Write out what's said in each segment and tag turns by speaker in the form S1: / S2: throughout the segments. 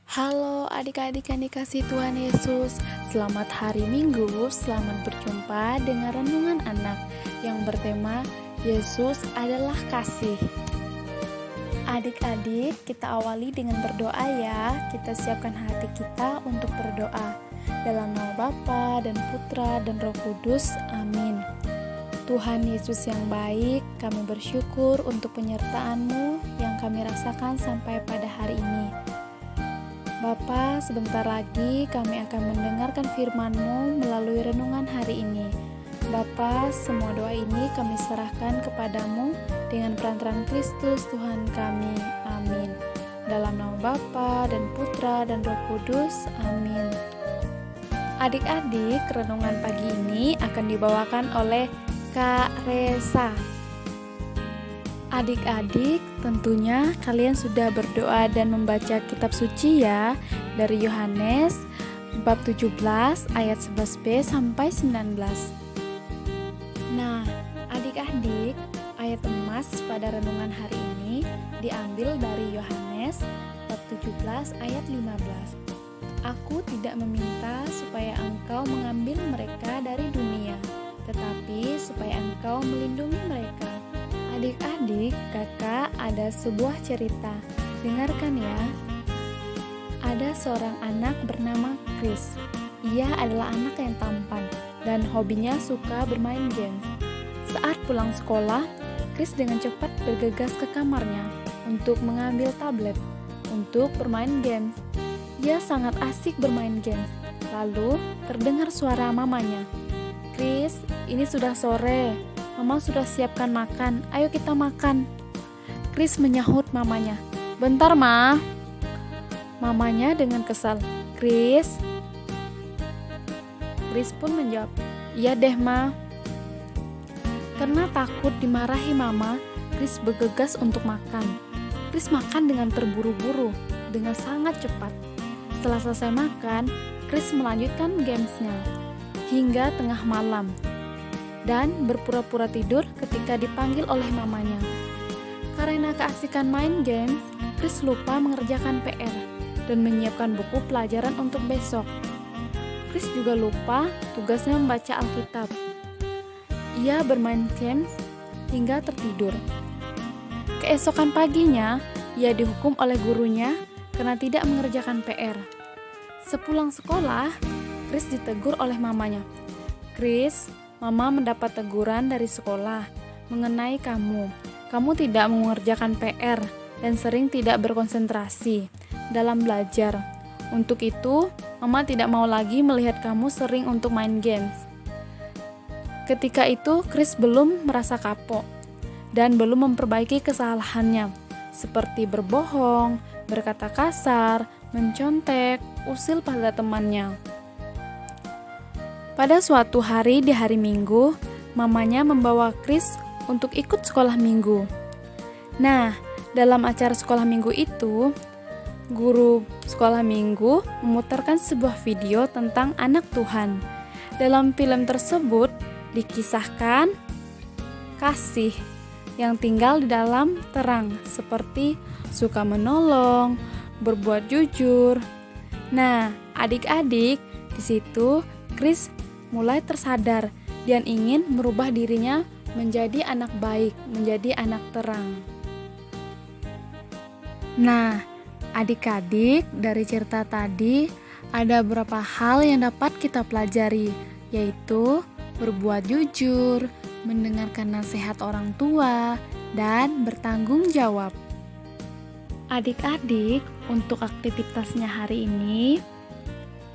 S1: Halo adik-adik yang dikasihi Tuhan Yesus. Selamat hari Minggu, selamat berjumpa dengan Renungan Anak yang bertema Yesus adalah kasih. Adik-adik, kita awali dengan berdoa ya. Kita siapkan hati kita untuk berdoa. Dalam nama Bapa dan Putra dan Roh Kudus, amin. Tuhan Yesus yang baik, kami bersyukur untuk penyertaan-Mu yang kami rasakan sampai pada hari ini. Bapa, sebentar lagi kami akan mendengarkan firman-Mu melalui renungan hari ini. Bapa, semua doa ini kami serahkan kepadamu dengan perantaraan Kristus Tuhan kami. Amin. Dalam nama Bapa dan Putra dan Roh Kudus. Amin. Adik-adik, renungan pagi ini akan dibawakan oleh Kak Resa. Adik-adik, tentunya kalian sudah berdoa dan membaca kitab suci ya, dari Yohanes bab 17 ayat 11b sampai 19. Nah, adik-adik, ayat emas pada renungan hari ini diambil dari Yohanes bab 17 ayat 15. Aku tidak meminta supaya engkau mengambil mereka dari dunia, tetapi supaya engkau melindungi mereka. Adik-adik, kakak ada sebuah cerita. Dengarkan ya. Ada seorang anak bernama Chris. Ia adalah anak yang tampan dan hobinya suka bermain games. Saat pulang sekolah, Chris dengan cepat bergegas ke kamarnya untuk mengambil tablet untuk bermain games. Ia sangat asik bermain games. Lalu terdengar suara mamanya. "Chris, ini sudah sore. Mama sudah siapkan makan, ayo kita makan." Chris menyahut mamanya. "Bentar, Ma." Mamanya dengan kesal. Chris pun menjawab, "Iya deh, Ma." Karena takut dimarahi mama, Chris bergegas untuk makan. Chris makan dengan terburu-buru, dengan sangat cepat. Setelah selesai makan, Chris melanjutkan gamesnya hingga tengah malam dan berpura-pura tidur ketika dipanggil oleh mamanya. Karena keasikan main games, Chris lupa mengerjakan PR dan menyiapkan buku pelajaran untuk besok. Chris juga lupa tugasnya membaca Alkitab. Ia bermain games hingga tertidur. Keesokan paginya, ia dihukum oleh gurunya karena tidak mengerjakan PR. Sepulang sekolah, Chris ditegur oleh mamanya. "Chris, Mama mendapat teguran dari sekolah mengenai kamu. Kamu tidak mengerjakan PR dan sering tidak berkonsentrasi dalam belajar. Untuk itu, Mama tidak mau lagi melihat kamu sering untuk main games." Ketika itu, Chris belum merasa kapok dan belum memperbaiki kesalahannya, seperti berbohong, berkata kasar, mencontek, usil pada temannya. Pada suatu hari di hari Minggu, mamanya membawa Chris untuk ikut sekolah minggu. Nah, dalam acara sekolah minggu itu, guru sekolah minggu memutarkan sebuah video tentang anak Tuhan. Dalam film tersebut dikisahkan kasih yang tinggal di dalam terang, seperti suka menolong, berbuat jujur. Nah, adik-adik, di situ Chris mulai tersadar dan ingin merubah dirinya menjadi anak baik, menjadi anak terang. Nah, adik-adik, dari cerita tadi ada beberapa hal yang dapat kita pelajari, yaitu berbuat jujur, mendengarkan nasihat orang tua, dan bertanggung jawab. Adik-adik, untuk aktivitasnya hari ini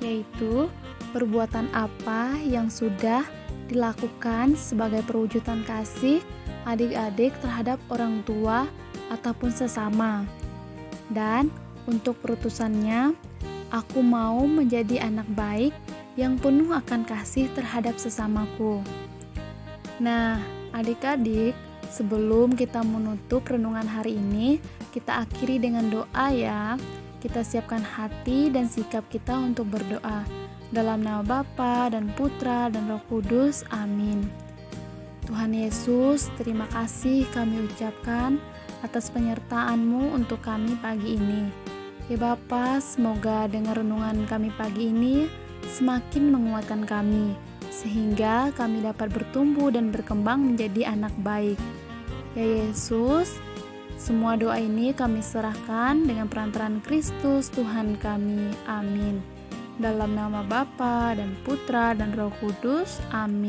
S1: yaitu perbuatan apa yang sudah dilakukan sebagai perwujudan kasih adik-adik terhadap orang tua ataupun sesama. Dan untuk perutusannya, aku mau menjadi anak baik yang penuh akan kasih terhadap sesamaku. Nah, adik-adik, sebelum kita menutup renungan hari ini, kita akhiri dengan doa ya. Kita siapkan hati dan sikap kita untuk berdoa. Dalam nama Bapa dan Putra dan Roh Kudus, amin. Tuhan Yesus, terima kasih kami ucapkan atas penyertaan-Mu untuk kami pagi ini. Ya Bapa, semoga dengan renungan kami pagi ini semakin menguatkan kami, sehingga kami dapat bertumbuh dan berkembang menjadi anak baik. Ya Yesus, semua doa ini kami serahkan dengan perantaraan Kristus Tuhan kami. Amin. Dalam nama Bapa dan Putra dan Roh Kudus. Amin.